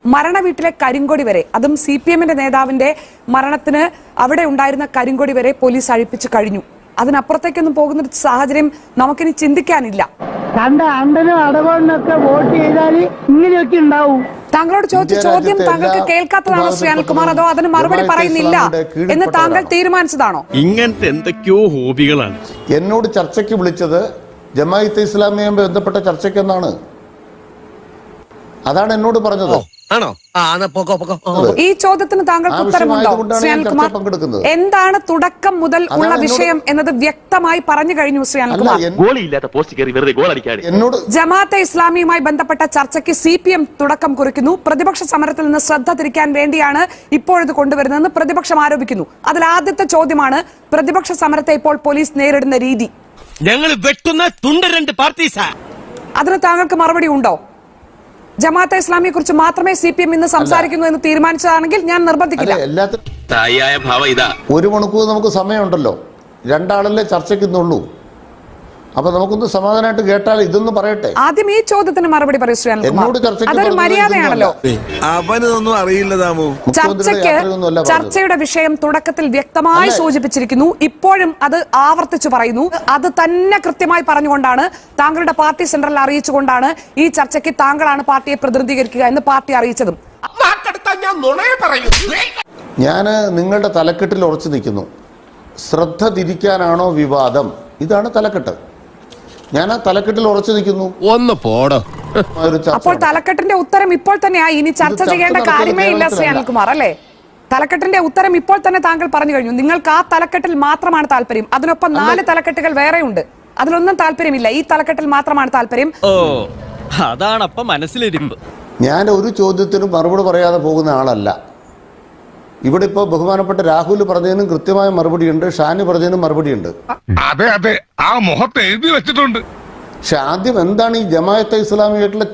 മരണവീട്ടിലെ കരിങ്കൊടി വരെ, അതും CPM-ന്റെ നേതാവിന്റെ മരണത്തിന് അവിടെ ഉണ്ടായിരുന്ന കരിങ്കൊടി വരെ പോലീസ് അഴിപ്പിച്ചു കഴിഞ്ഞു. അതിനപ്പുറത്തേക്കൊന്നും പോകുന്ന സാഹചര്യം നമുക്കിനി ചിന്തിക്കാനില്ല. കണ്ട അണ്ടനും അടവണ്ണൊക്കെ വോട്ട് ചെയ്താൽ ഇങ്ങനെയൊക്കെ ഉണ്ടാവും. താങ്കളോട് ചോദിച്ച ചോദ്യം താങ്കൾക്ക് കേൾക്കാത്തതാണോ ശ്രീ അനിൽകുമാർ, അതോ അതിന് മറുപടി പറയുന്നില്ല എന്ന് താങ്കൾ തീരുമാനിച്ചതാണോ? ഇങ്ങനത്തെ എന്തൊക്കെയോ ഹോബികളാണ്. എന്നോട് ചർച്ചയ്ക്ക് വിളിച്ചത് ജമാഅത്തെ ഇസ്ലാമിയുമായി ബന്ധപ്പെട്ട ചർച്ചയ്ക്കെന്നാണ്. അതാണ് എന്നോട് പറഞ്ഞത്. ഈ ചോദ്യത്തിന് താങ്കൾക്ക് ഉത്തരമുണ്ടോ ശ്രീ അനിൽകുമാർ? എന്താണ് തുടക്കം മുതൽ ഉള്ള വിഷയം എന്നത് വ്യക്തമായി പറഞ്ഞു കഴിഞ്ഞു ശ്രീ അനിൽകുമാർ. ജമാഅത്തെ ഇസ്ലാമിയുമായി ബന്ധപ്പെട്ട ചർച്ചയ്ക്ക് CPM തുടക്കം കുറിക്കുന്നു. പ്രതിപക്ഷ സമരത്തിൽ നിന്ന് ശ്രദ്ധ തിരിക്കാൻ വേണ്ടിയാണ് ഇപ്പോഴിത് കൊണ്ടുവരുന്നതെന്ന് പ്രതിപക്ഷം ആരോപിക്കുന്നു. അതിൽ ആദ്യത്തെ ചോദ്യമാണ് പ്രതിപക്ഷ സമരത്തെ ഇപ്പോൾ പോലീസ് നേരിടുന്ന രീതി. ഞങ്ങൾ വെട്ടുന്ന തുണ്ട രണ്ട് പാർട്ടീസാ. അതിന് താങ്കൾക്ക് മറുപടി ഉണ്ടോ? ജമാഅത്തെ ഇസ്ലാമിയെ കുറിച്ച് മാത്രമേ CPM ഇന്ന് സംസാരിക്കുന്നു എന്ന് തീരുമാനിച്ചതാണെങ്കിൽ ഞാൻ നിർബന്ധിക്കില്ല. ഒരു മണിക്കൂർ നമുക്ക് സമയമുണ്ടല്ലോ, രണ്ടാളല്ലേ ചർച്ചയ്ക്കുന്നുള്ളൂ. അപ്പൊ നമുക്കൊന്ന് സമാധാനമായിട്ട് കേട്ടാൽ ഇതൊന്നും പറയട്ടെ. ആദ്യം ഈ ചോദ്യത്തിന് മറുപടി പറയൂ ശ്രീ അനിൽകുമാർ. അതൊരു മര്യാദയാണല്ലോ. അവനൊന്നും അറിയില്ല താമോ. ചർച്ചയുടെ വിഷയം തുടക്കത്തിൽ വ്യക്തമായി സൂചിപ്പിച്ചിരിക്കുന്നു. ഇപ്പോഴും അത് ആവർത്തിച്ചു പറയുന്നു. അത് തന്നെ കൃത്യമായി പറഞ്ഞുകൊണ്ടാണ്, താങ്കളുടെ പാർട്ടി സെൻട്രൽ അറിയിച്ചുകൊണ്ടാണ് ഈ ചർച്ചയ്ക്ക് താങ്കളാണ് പാർട്ടിയെ പ്രതിനിധീകരിക്കുക എന്ന് പാർട്ടി അറിയിച്ചതും. ഞാൻ നിങ്ങളുടെ തലക്കെട്ടിൽ ഉറച്ചു നിൽക്കുന്നു. ശ്രദ്ധ തിരിക്കാനാണോ വിവാദം? ഇതാണ് തലക്കെട്ട്. ഞാൻ ആ തലക്കെട്ടിൽ ഉറച്ചു നിൽക്കുന്നു. ഒന്ന് പോടോ. അപ്പോൾ തലക്കെട്ടിന്റെ ഉത്തരം ഇപ്പോൾ തന്നെയായി. ഇനി ചർച്ച ചെയ്യേണ്ട കാര്യമേ ഇല്ല ശ്രീ അനിൽകുമാർ, അല്ലേ? തലക്കെട്ടിന്റെ ഉത്തരം ഇപ്പോൾ തന്നെ താങ്കൾ പറഞ്ഞു കഴിഞ്ഞു. നിങ്ങൾക്ക് ആ തലക്കെട്ടിൽ മാത്രമാണ് താല്പര്യം. അതിനൊപ്പം 4 തലക്കെട്ടുകൾ വേറെയുണ്ട്. അതിലൊന്നും താല്പര്യമില്ല. ഈ തലക്കെട്ടിൽ മാത്രമാണ് താല്പര്യം. ഓ, അതാണ് അപ്പൊ മനസ്സിലിരിപ്പ്. ഞാൻ ഒരു ചോദ്യത്തിനും മറുപടി പറയാതെ പോകുന്ന ആളല്ല. ഇവിടെ ഇപ്പോൾ ബഹുമാനപ്പെട്ട രാഹുൽ പറഞ്ഞതിനും കൃത്യമായ മറുപടിയുണ്ട്, ഷാനി പറഞ്ഞതിനും മറുപടിയുണ്ട്. അതെ അതെ, ആ മുഖത്ത് എഴുതി വെച്ചിട്ടുണ്ട്. പക്ഷെ ആദ്യം എന്താണ് ഈ ജമാഅത്തെ ഇസ്ലാമിയായിട്ടുള്ള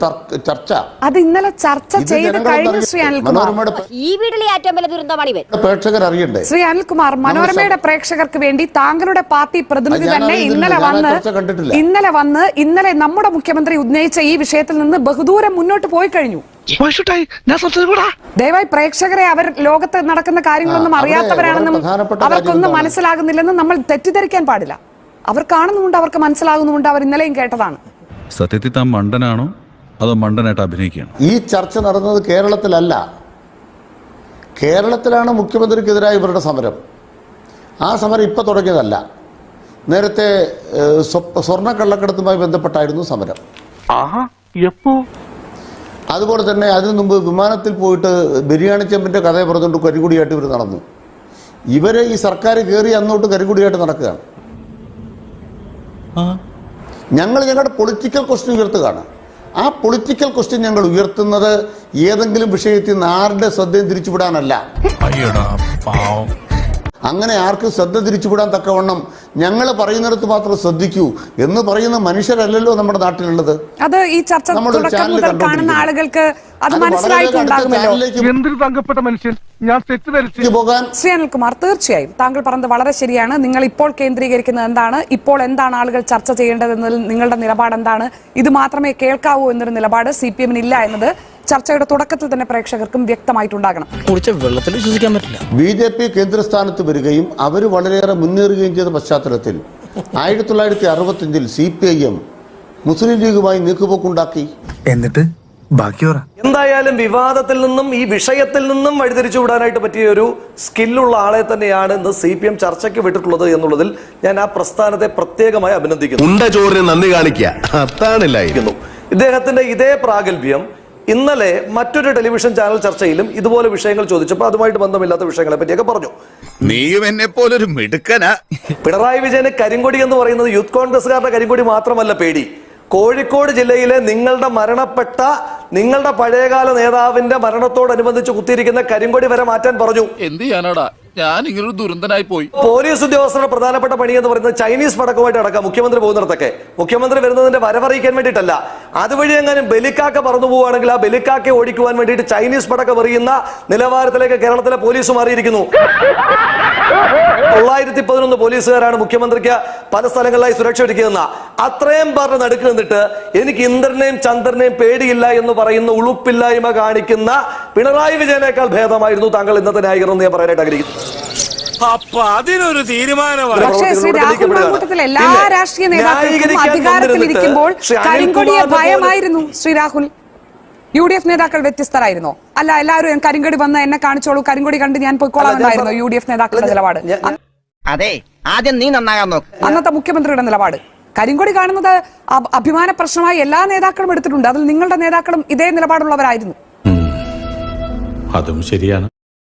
ചർച്ച? അത് ഇന്നലെ ചർച്ച ചെയ്ത് കഴിഞ്ഞു ശ്രീ അനിൽകുമാർ. ഈ വീട്ടിലെ ഏറ്റവും വലിയ ദുരന്തമാണ് ഇവർ. പ്രേക്ഷകർ അറിയണ്ടേ ശ്രീ അനിൽകുമാർ, മനോരമയുടെ പ്രേക്ഷകർക്ക് വേണ്ടി താങ്കളുടെ പാർട്ടി പ്രതിനിധി തന്നെ ഇന്നലെ നമ്മുടെ മുഖ്യമന്ത്രി ഉന്നയിച്ച ഈ വിഷയത്തിൽ നിന്ന് ബഹുദൂരം മുന്നോട്ട് പോയി കഴിഞ്ഞു. ദയവായി പ്രേക്ഷകരെ, അവർ ലോകത്ത് നടക്കുന്ന കാര്യങ്ങളൊന്നും അറിയാത്തവരാണെന്നും അവർക്കൊന്നും മനസ്സിലാകുന്നില്ലെന്നും നമ്മൾ തെറ്റിദ്ധരിക്കാൻ പാടില്ല. അവർ കാണുന്നുമുണ്ട്, അവർക്ക് മനസ്സിലാകുന്നുമുണ്ട്. അവർ ഇന്നലെയും കേട്ടതാണ്. സത്യത്തിൽ താൻ മണ്ടനാണോ അതോ മണ്ടനായിട്ട് അഭിനയിക്കുകയാണ്? ഈ ചർച്ച നടന്നത് കേരളത്തിലല്ല. കേരളത്തിലാണ് മുഖ്യമന്ത്രിക്കെതിരായ ഇവരുടെ സമരം. ആ സമരം ഇപ്പൊ തുടങ്ങിയതല്ല. നേരത്തെ സ്വർണ്ണ കള്ളക്കടത്തുമായി ബന്ധപ്പെട്ടായിരുന്നു സമരം. അതുപോലെ തന്നെ അതിനു മുമ്പ് വിമാനത്തിൽ പോയിട്ട് ബിരിയാണി ചെമ്പിന്റെ കഥ പറഞ്ഞുകൊണ്ട് കരികുടിയായിട്ട് ഇവർ നടന്നു. ഇവരെ ഈ സർക്കാർ കയറി അന്നോട്ട് കരികുടിയായിട്ട് നടക്കുകയാണ്. ഞങ്ങൾ ഞങ്ങളുടെ പൊളിറ്റിക്കൽ ക്വസ്റ്റ്യൻ ഉയർത്തുകയാണ്. ആ പൊളിറ്റിക്കൽ ക്വസ്റ്റ്യൻ ഞങ്ങൾ ഉയർത്തുന്നത് ഏതെങ്കിലും വിഷയത്തിൽ നിന്ന് ആരുടെ ശ്രദ്ധയും തിരിച്ചുവിടാനല്ല. അങ്ങനെ ആർക്കും ശ്രദ്ധ തിരിച്ചുവിടാൻ തക്കവണ്ണം ഞങ്ങൾ പറയുന്നിടത്ത് മാത്രം ശ്രദ്ധിക്കൂ എന്ന് പറയുന്ന മനുഷ്യരല്ലല്ലോ നമ്മുടെ നാട്ടിലുള്ളത്. അത് ഈ ചർച്ച കാണുന്ന ആളുകൾക്ക് അത് മനസ്സിലായിട്ടുണ്ടാകുമല്ലോ. ശ്രീ അനിൽകുമാർ, തീർച്ചയായും താങ്കൾ പറഞ്ഞത് വളരെ ശരിയാണ്. നിങ്ങൾ ഇപ്പോൾ കേന്ദ്രീകരിക്കുന്നത് എന്താണ്, ഇപ്പോൾ എന്താണ് ആളുകൾ ചർച്ച ചെയ്യേണ്ടതെന്നതിൽ നിങ്ങളുടെ നിലപാട് എന്താണ്? ഇത് മാത്രമേ കേൾക്കാവൂ എന്നൊരു നിലപാട് CPM-ന് ഇല്ല എന്നത് ചർച്ചയുടെ തുടക്കത്തിൽ തന്നെ പ്രേക്ഷകർക്കും വ്യക്തമായിട്ടുണ്ടാകണം. BJP കേന്ദ്രസ്ഥാനത്ത് വരികയും അവർ വളരെയേറെ മുന്നേറുകയും ചെയ്ത പശ്ചാത്തലത്തിൽ 1965 CPIM മുസ്ലിം ലീഗുമായി നീക്കുപോക്കുണ്ടാക്കി. എന്നിട്ട് എന്തായാലും വിവാദത്തിൽ നിന്നും ഈ വിഷയത്തിൽ നിന്നും വഴിതിരിച്ചു വിടാനായിട്ട് പറ്റിയ ഒരു സ്കില്ലുള്ള ആളെ തന്നെയാണ് ഇന്ന് CPM ചർച്ചയ്ക്ക് വിട്ടിട്ടുള്ളത് എന്നുള്ളതിൽ ഞാൻ ആ പ്രസ്ഥാനത്തെ പ്രത്യേകമായി അഭിനന്ദിക്കുന്നു. നന്ദി കാണിക്കുക. ഇദ്ദേഹത്തിന്റെ ഇതേ പ്രാഗൽഭ്യം ഇന്നലെ മറ്റൊരു ടെലിവിഷൻ ചാനൽ ചർച്ചയിലും ഇതുപോലെ വിഷയങ്ങൾ ചോദിച്ചപ്പോൾ അതുമായിട്ട് ബന്ധമില്ലാത്ത വിഷയങ്ങളെ പറ്റിയൊക്കെ പറഞ്ഞു. നീയും എന്നെ പോലൊരു മിടുക്കനാ. പിണറായി വിജയന് കരിങ്കൊടി എന്ന് പറയുന്നത് യൂത്ത് കോൺഗ്രസ്സുകാരുടെ കരിങ്കൊടി മാത്രമല്ല പേടി. കോഴിക്കോട് ജില്ലയിലെ നിങ്ങളുടെ പഴയകാല നേതാവിന്റെ മരണത്തോടനുബന്ധിച്ച് കുത്തിയിരിക്കുന്ന കരിങ്കൊടി വരെ മാറ്റാൻ പറഞ്ഞു. എന്ത് ചെയ്യാനാടാ? ഞാൻ ഇങ്ങനൊരു ദുരന്തനായി പോയി. പോലീസ് ഉദ്യോഗസ്ഥരുടെ പ്രധാനപ്പെട്ട പണി എന്ന് പറയുന്നത് ചൈനീസ് പടക്കമായിട്ട് അടക്കാം മുഖ്യമന്ത്രി പോകുന്നിടത്തൊക്കെ. മുഖ്യമന്ത്രി വരുന്നതിന്റെ വരവറിയിക്കാൻ വേണ്ടിയിട്ടല്ല, അതുവഴി എങ്ങാനും ബലിക്കാക്ക പറന്നു പോവുകയാണെങ്കിൽ ആ ബലിക്കാക്കെ ഓടിക്കുവാൻ വേണ്ടിയിട്ട് ചൈനീസ് പടക്കം എറിയുന്ന നിലവാരത്തിലേക്ക് കേരളത്തിലെ പോലീസ് മാറിയിരിക്കുന്നു. 911 പോലീസുകാരാണ് മുഖ്യമന്ത്രിക്ക് പല സ്ഥലങ്ങളിലായി സുരക്ഷ ഒരുക്കുന്ന. അത്രയും പറഞ്ഞ് നടുക്ക് നിന്നിട്ട് എനിക്ക് ഇന്ദ്രനെയും ചന്ദ്രനെയും പേടിയില്ല എന്ന് പറയുന്ന ഉളുപ്പില്ലായ്മ കാണിക്കുന്ന പിണറായി വിജയനേക്കാൾ ഭേദമായിരുന്നു താങ്കൾ ഇന്നത്തെ ന്യായീകരണം ഞാൻ പറയാനായിട്ട് ആഗ്രഹിക്കുന്നു. അപ്പൊ അതിനൊരു തീരുമാനമാണ്. പക്ഷേ ശ്രീ രാഹുൽ മാങ്കൂട്ടത്തിൽ എല്ലാ രാഷ്ട്രീയ നേതാക്കൾക്കും അധികാരത്തിലിരിക്കുമ്പോൾ കരിങ്കൊടിയെ ഭയമായിരുന്നു. ശ്രീ രാഹുൽ, UDF നേതാക്കൾ വ്യത്യസ്തരായിരുന്നോ? അല്ല, എല്ലാവരും കരിങ്കൊടി വന്ന് എന്നെ കാണിച്ചോളൂ, കരിങ്കൊടി കണ്ട് ഞാൻ പൊയ്ക്കോളാമെന്നായിരുന്നു UDF നേതാക്കളുടെ നിലപാട്. അതെ, ആദ്യം നീ നന്നാകാൻ നോക്ക്. അന്നത്തെ മുഖ്യമന്ത്രിയുടെ നിലപാട് കരിങ്കൊടി കാണുന്നത് അഭിമാന പ്രശ്നമായി എല്ലാ നേതാക്കളും എടുത്തിട്ടുണ്ട്. അതിൽ നിങ്ങളുടെ നേതാക്കളും ഇതേ നിലപാടുള്ളവരായിരുന്നു. അതും ശരിയാണ്.